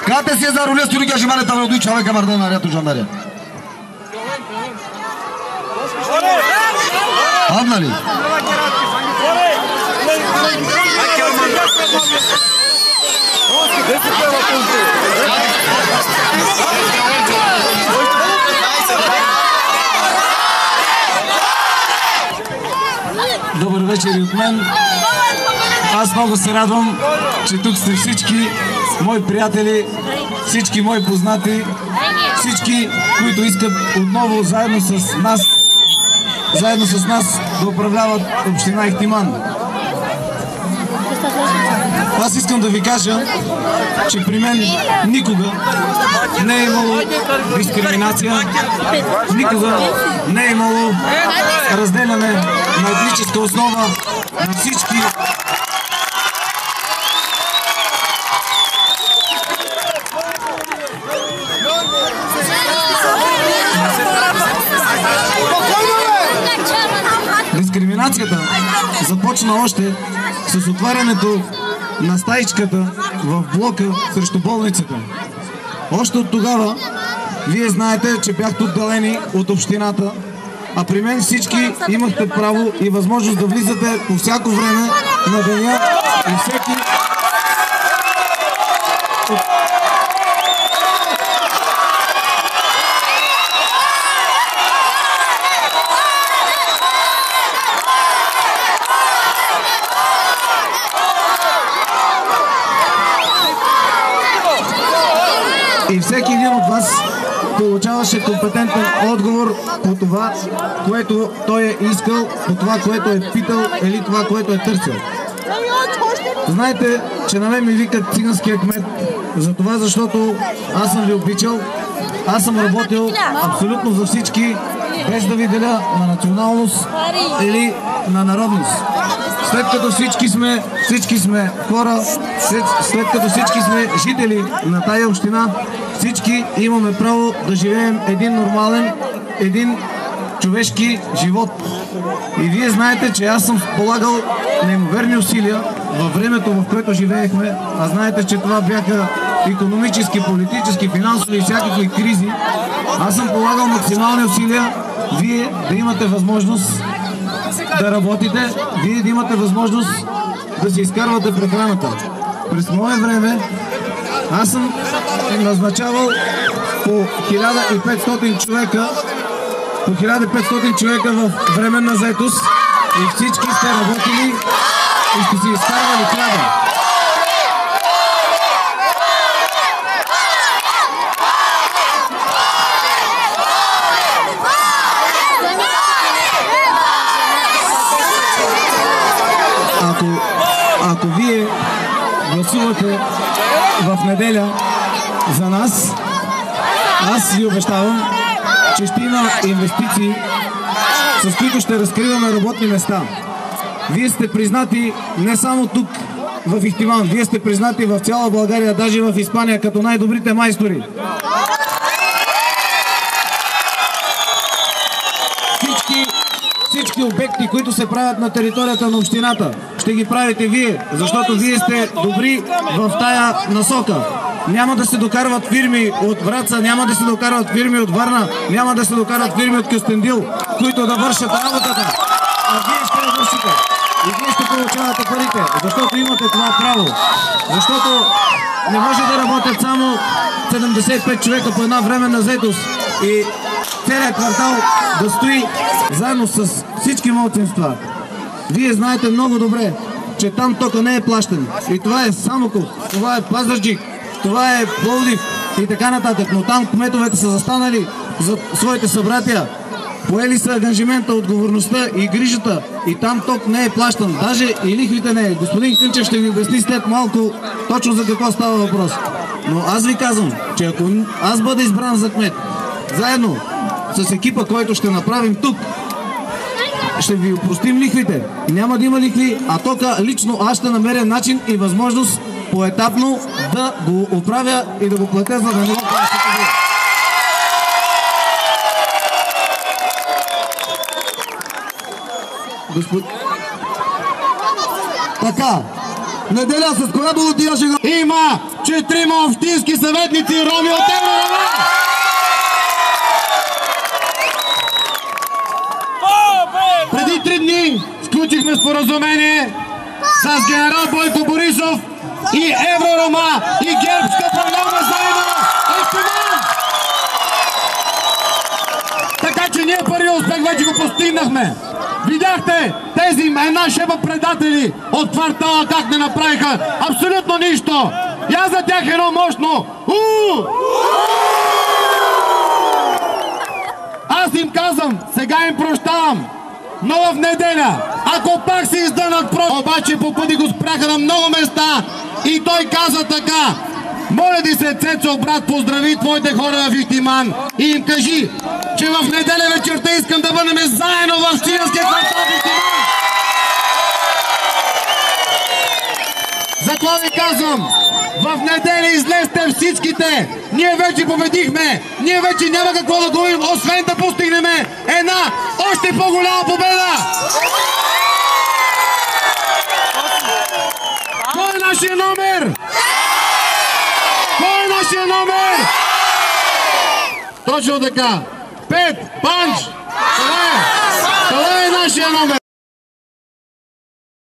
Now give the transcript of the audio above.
Кате си за руля стори кажи мале там родуй човека марда на рято жандаря. Адна ли? Добър вечер и от мен. Аз много се радвам, че тук сте всички мои приятели, всички мои познати, всички, които искат отново заедно с нас да управляват община Ихтиман. Аз искам да ви кажа, че при мен никога не е имало дискриминация, никога не е имало разделяне на етническа основа на всички. Дискриминацията започна още с отварянето на стаичката в блока срещу болницата. Още от тогава вие знаете, че бяхте отделени от общината, а при мен всички имахте право и възможност да влизате по всяко време на деня и всеки и всеки един от вас получаваше компетентен отговор по това, което той е искал, по това, което е питал или това, което е търсил. Знаете, че на мен ми викат циганския кмет, за това, защото аз съм ви обичал, аз съм работил абсолютно за всички, без да ви деля на националност или на народност. След като всички сме хора, след като всички сме жители на тая община, всички имаме право да живеем един нормален, един човешки живот. И вие знаете, че аз съм полагал неимоверни усилия във времето, в което живеехме, а знаете, че това бяха икономически, политически, финансови и всякакви кризи. Аз съм полагал максимални усилия вие да имате възможност да работите, вие да имате възможност да си изкарвате прехраната. През мое време аз съм назначавал по 1500 човека в временна заетост и всички сте работили и сте си изкарвали хляба. Ако вие гласувате в неделя за нас, аз ви обещавам, че ще има инвестиции, с които ще разкриваме работни места. Вие сте признати не само тук в Ихтиман, вие сте признати в цяла България, даже в Испания, като най-добрите майстори. Всички обекти, които се правят на територията на общината, ще ги правите вие, защото вие сте добри в тая насока. Няма да се докарват фирми от Враца, няма да се докарват фирми от Варна, няма да се докарват фирми от Кюстендил, които да вършат работата. А вие ще я вършите. И вие ще получавате парите, защото имате това право. Защото не може да работят само 75 човека по една временна заетост и целият квартал да стои заедно с всички малцинства. Вие знаете много добре, че там тока не е плащан. И това е Самоков, това е Пазарджик, това е Пловдив и така нататък. Но там кметовете са застанали за своите събратия. Поели са ангажимента, отговорността и грижата. И там ток не е плащан. Даже и лихвите не е. Господин Кънчев ще ви обясни след малко точно за какво става въпрос. Но аз ви казвам, че ако аз бъда избран за кмет, заедно с екипа, който ще направим тук, ще ви опростим лихвите. Няма да има лихви, а тока лично аз ще намеря начин и възможност поетапно да го оправя и да го платя, за да не го плащате вие. Така, неделя с кога балотираше? Има 4 общински съветници роми от Евророма! Преди 3 дни сключихме споразумение с генерал Бойко Борисов и Евророма и ГЕРБ ще управляваме заедно община! Така че ние първия успех вече го постигнахме. Видяхте тези една шепа предатели от квартала как не направиха абсолютно нищо. И аз за тях едно мощно Аз им казвам, сега им прощавам, но в неделя, ако пак се издънат обаче по пъти го спряха на много места и той каза така: моля ти се, Цецо, брат, поздрави твоите хора в Ихтиман и им кажи, че в неделя вечерта искам да бъдем заедно в Циганския квартал в Ихтиман. Затова ви казвам, в неделя излезте всичките. Ние вече победихме. Ние вече няма какво да говорим, освен да постигнем една още по-голяма победа. Кой е нашия номер? Кой е нашия номер? Точно така. 5, панч! Това е нашия номер.